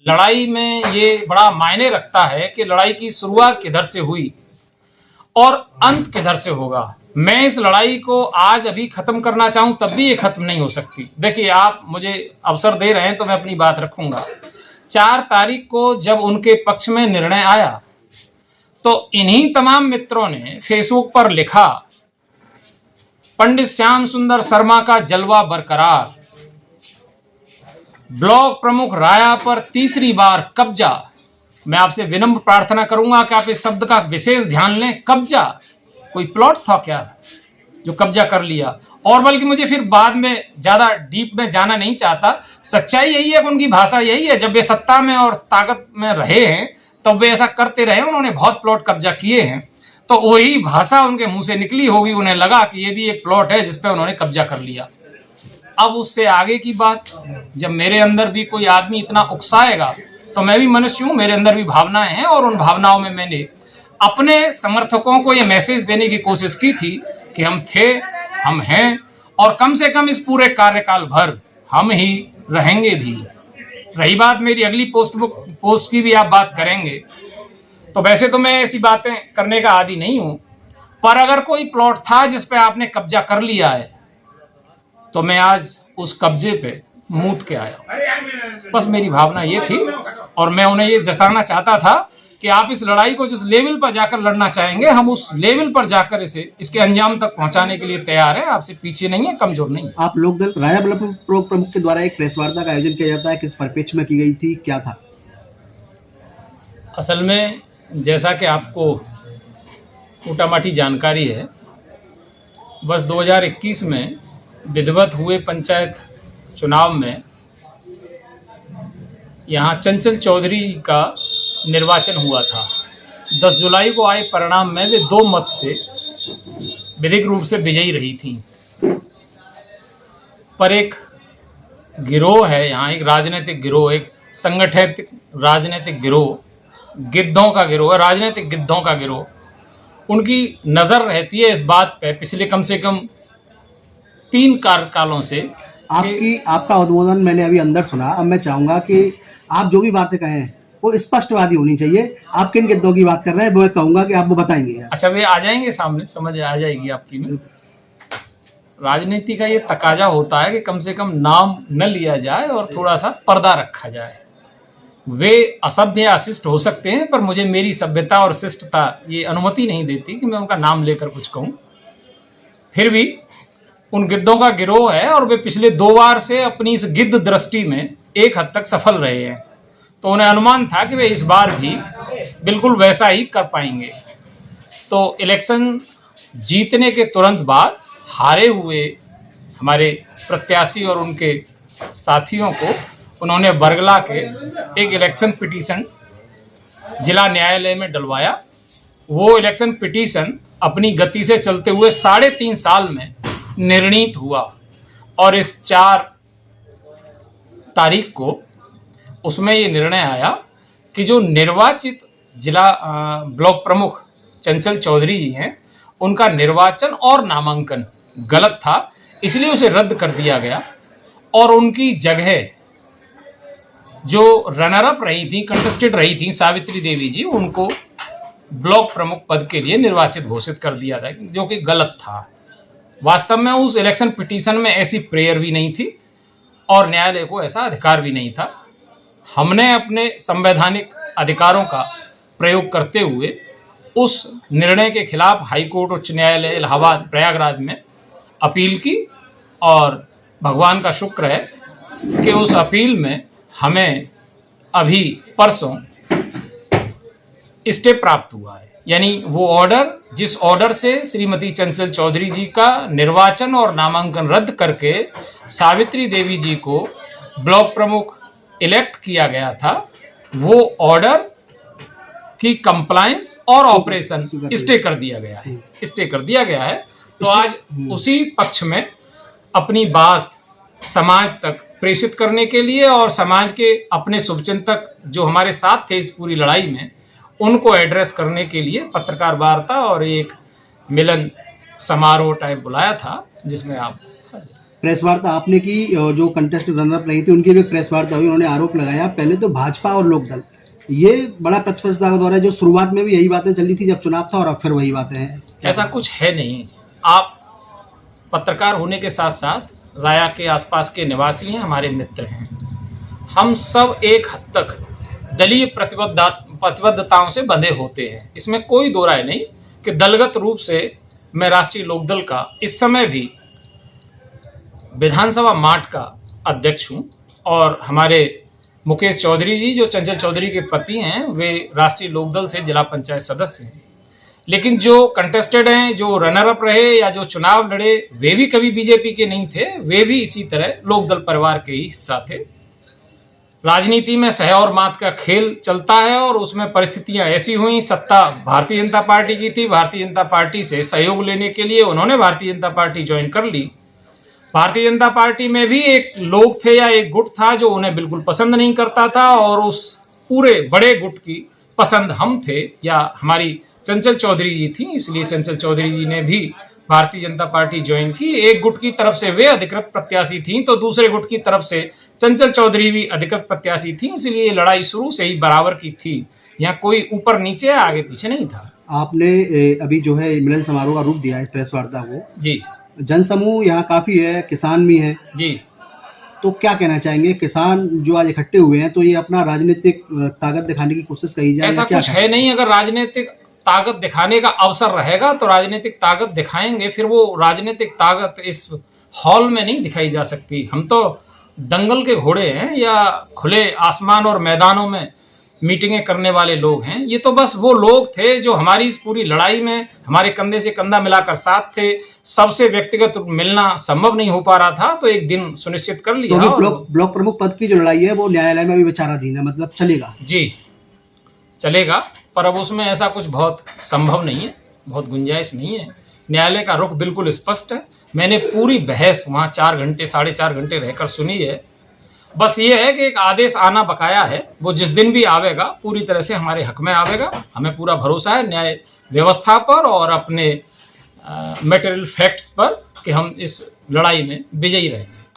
लड़ाई में ये बड़ा मायने रखता है कि लड़ाई की शुरुआत किधर से हुई और अंत किधर से होगा। मैं इस लड़ाई को आज अभी खत्म करना चाहूं तब भी ये खत्म नहीं हो सकती। देखिए, आप मुझे अवसर दे रहे हैं तो मैं अपनी बात रखूंगा। 4 तारीख को जब उनके पक्ष में निर्णय आया तो इन्हीं तमाम मित्रों ने फेसबुक पर लिखा, पंडित श्याम सुंदर शर्मा का जलवा बरकरार, ब्लॉक प्रमुख राया पर तीसरी बार कब्जा। मैं आपसे विनम्र प्रार्थना करूंगा कि आप इस शब्द का विशेष ध्यान लें। कब्जा कोई प्लॉट था क्या जो कब्जा कर लिया? और बल्कि मुझे फिर बाद में ज्यादा डीप में जाना नहीं चाहता। सच्चाई यही है कि उनकी भाषा यही है। जब वे सत्ता में और ताकत में रहे हैं तब वे ऐसा करते रहे। उन्होंने बहुत प्लॉट कब्जा किए हैं, तो वही भाषा उनके मुंह से निकली होगी। उन्हें लगा कि ये भी एक प्लॉट है जिसपे उन्होंने कब्जा कर लिया। अब उससे आगे की बात, जब मेरे अंदर भी कोई आदमी इतना उकसाएगा तो मैं भी मनुष्य हूं, मेरे अंदर भी भावनाएं हैं, और उन भावनाओं में मैंने अपने समर्थकों को यह मैसेज देने की कोशिश की थी कि हम थे, हम हैं, और कम से कम इस पूरे कार्यकाल भर हम ही रहेंगे भी। रही बात मेरी अगली पोस्ट की भी आप बात करेंगे, तो वैसे तो मैं ऐसी बातें करने का आदी नहीं हूं, पर अगर कोई प्लॉट था जिस पे आपने कब्जा कर लिया है तो मैं आज उस कब्जे पे मूत के आया। बस मेरी भावना ये थी, और मैं उन्हें ये जताना चाहता था कि आप इस लड़ाई को जिस लेवल पर जाकर लड़ना चाहेंगे, हम उस लेवल पर जाकर इसके अंजाम तक पहुंचाने के लिए तैयार हैं। आपसे पीछे नहीं है, कमजोर नहीं है। आप लोक दल राया ब्लॉक प्रमुख के द्वारा एक प्रेस वार्ता का आयोजन किया जाता है, किस परिप्रेक्ष्य में की गई थी, क्या था? असल में जैसा कि आपको मोटामाटी जानकारी है, वर्ष 2021 में विधिवत हुए पंचायत चुनाव में यहाँ चंचल चौधरी का निर्वाचन हुआ था। 10 जुलाई को आए परिणाम में वे 2 मत से विधिक रूप से विजयी रही थीं। पर एक गिरोह है यहाँ, एक राजनीतिक गिरोह, एक संगठित राजनीतिक गिरोह, गिद्धों का गिरोह, राजनीतिक गिद्धों का गिरोह, उनकी नज़र रहती है इस बात पे पिछले कम से कम 3 कार्यकालों से। आपका उद्बोधन मैंने अभी अंदर सुना। अब मैं चाहूंगा कि आप जो भी बातें कहें वो स्पष्टवादी होनी चाहिए। आप किन गिद्धों की बात कर रहे हैं वो कहूंगा कि आप वो बताएंगे। अच्छा, वे आ जाएंगे सामने, समझ आ जाएगी आपकी में। राजनीति का ये तकाजा होता है कि कम से कम नाम न लिया जाए और थोड़ा सा पर्दा रखा जाए। वे असभ्य अशिष्ट हो सकते हैं, पर मुझे मेरी सभ्यता और शिष्टता ये अनुमति नहीं देती कि मैं उनका नाम लेकर कुछ कहूँ। फिर भी उन गिद्धों का गिरोह है, और वे पिछले 2 बार से अपनी इस गिद्ध दृष्टि में एक हद तक सफल रहे हैं, तो उन्हें अनुमान था कि वे इस बार भी बिल्कुल वैसा ही कर पाएंगे। तो इलेक्शन जीतने के तुरंत बाद हारे हुए हमारे प्रत्याशी और उनके साथियों को उन्होंने बरगला के एक इलेक्शन पिटीशन जिला न्यायालय में डलवाया। वो इलेक्शन पिटीशन अपनी गति से चलते हुए 3.5 साल में निर्णीत हुआ, और इस 4 तारीख को उसमें ये निर्णय आया कि जो निर्वाचित जिला ब्लॉक प्रमुख चंचल चौधरी जी हैं, उनका निर्वाचन और नामांकन गलत था, इसलिए उसे रद्द कर दिया गया, और उनकी जगह जो रनर अप रही थी, कंटेस्टेड रही थी, सावित्री देवी जी, उनको ब्लॉक प्रमुख पद के लिए निर्वाचित घोषित कर दिया था, जो कि गलत था। वास्तव में उस इलेक्शन पिटीशन में ऐसी प्रेयर भी नहीं थी और न्यायालय को ऐसा अधिकार भी नहीं था। हमने अपने संवैधानिक अधिकारों का प्रयोग करते हुए उस निर्णय के खिलाफ हाईकोर्ट, उच्च न्यायालय इलाहाबाद, प्रयागराज में अपील की, और भगवान का शुक्र है कि उस अपील में हमें अभी परसों स्टे प्राप्त हुआ है। यानी वो ऑर्डर, जिस ऑर्डर से श्रीमती चंचल चौधरी जी का निर्वाचन और नामांकन रद्द करके सावित्री देवी जी को ब्लॉक प्रमुख इलेक्ट किया गया था, वो ऑर्डर की कंप्लायंस और ऑपरेशन स्टे कर दिया गया है, स्टे कर दिया गया है। तो आज उसी पक्ष में अपनी बात समाज तक प्रेषित करने के लिए, और समाज के अपने शुभचिंतक जो हमारे साथ थे इस पूरी लड़ाई में, उनको एड्रेस करने के लिए पत्रकार वार्ता और एक मिलन समारोह टाइप बुलाया था, जिसमें आप प्रेस वार्ता आपने की, जो कंटेस्ट रनर रही थी उनकी भी प्रेस वार्ता हुई, उन्होंने आरोप लगाया पहले तो भाजपा और लोकदल, ये बड़ा प्रतिस्पर्धा का दौर है, जो शुरुआत में भी यही बातें चल रही थी जब चुनाव था और अब फिर वही बातें हैं। ऐसा कुछ है नहीं। आप पत्रकार होने के साथ साथ राया के आसपास के निवासी हैं, हमारे मित्र हैं। हम सब एक हद तक दलीय प्रतिबद्धताओं से बंधे होते हैं, इसमें कोई दो राय नहीं कि दलगत रूप से मैं राष्ट्रीय लोकदल का इस समय भी विधानसभा माठ का अध्यक्ष हूं और हमारे मुकेश चौधरी जी जो चंचल चौधरी के पति हैं वे राष्ट्रीय लोकदल से जिला पंचायत सदस्य हैं। लेकिन जो कंटेस्टेड हैं, जो रनर अप रहे या जो चुनाव लड़े, वे भी कभी बीजेपी के नहीं थे, वे भी इसी तरह लोकदल परिवार के ही हिस्सा थे। राजनीति में सह और मात का खेल चलता है और उसमें परिस्थितियां ऐसी हुई, सत्ता भारतीय जनता पार्टी की थी, भारतीय जनता पार्टी से सहयोग लेने के लिए उन्होंने भारतीय जनता पार्टी ज्वाइन कर ली। भारतीय जनता पार्टी में भी एक लोग थे या एक गुट था जो उन्हें बिल्कुल पसंद नहीं करता था और उस पूरे बड़े गुट की पसंद हम थे या हमारी चंचल चौधरी जी थी, इसलिए चंचल चौधरी जी ने भी भारतीय जनता पार्टी ज्वाइन की। एक गुट की तरफ से वे अधिकृत प्रत्याशी थी तो दूसरे गुट की तरफ से चंचल चौधरी भी अधिकृत प्रत्याशी थी, इसलिए ये लड़ाई शुरू से ही बराबर की थी। यहाँ कोई ऊपर नीचे आगे पीछे नहीं था। आपने अभी जो है मिलन समारोह का रूप दिया है इस प्रेस वार्ता को, जी जनसमूह यहाँ काफी है, किसान भी है जी, तो क्या कहना चाहेंगे? किसान जो आज इकट्ठे हुए हैं तो ये अपना राजनीतिक ताकत दिखाने की कोशिश कही जाए? ऐसा कुछ है नहीं। अगर राजनीतिक ताकत दिखाने का अवसर रहेगा तो राजनीतिक ताकत दिखाएंगे, फिर वो राजनीतिक ताकत इस हॉल में नहीं दिखाई जा सकती। हम तो दंगल के घोड़े हैं या खुले आसमान और मैदानों में मीटिंगें करने वाले लोग हैं। ये तो बस वो लोग थे जो हमारी इस पूरी लड़ाई में हमारे कंधे से कंधा मिलाकर साथ थे। सबसे व्यक्तिगत मिलना संभव नहीं हो पा रहा था तो एक दिन सुनिश्चित कर लिया। तो ब्लॉक प्रमुख पद की जो लड़ाई है वो न्यायालय में भी विचाराधीन है, मतलब चलेगा? जी चलेगा, पर अब उसमें ऐसा कुछ बहुत संभव नहीं है, बहुत गुंजाइश नहीं है। न्यायालय का रुख बिल्कुल स्पष्ट है। मैंने पूरी बहस वहाँ 4 घंटे 4.5 घंटे रहकर सुनी है। बस ये है कि एक आदेश आना बकाया है, वो जिस दिन भी आवेगा पूरी तरह से हमारे हक में आवेगा। हमें पूरा भरोसा है न्याय व्यवस्था पर और अपने मटेरियल फैक्ट्स पर कि हम इस लड़ाई में विजयी रहेंगे।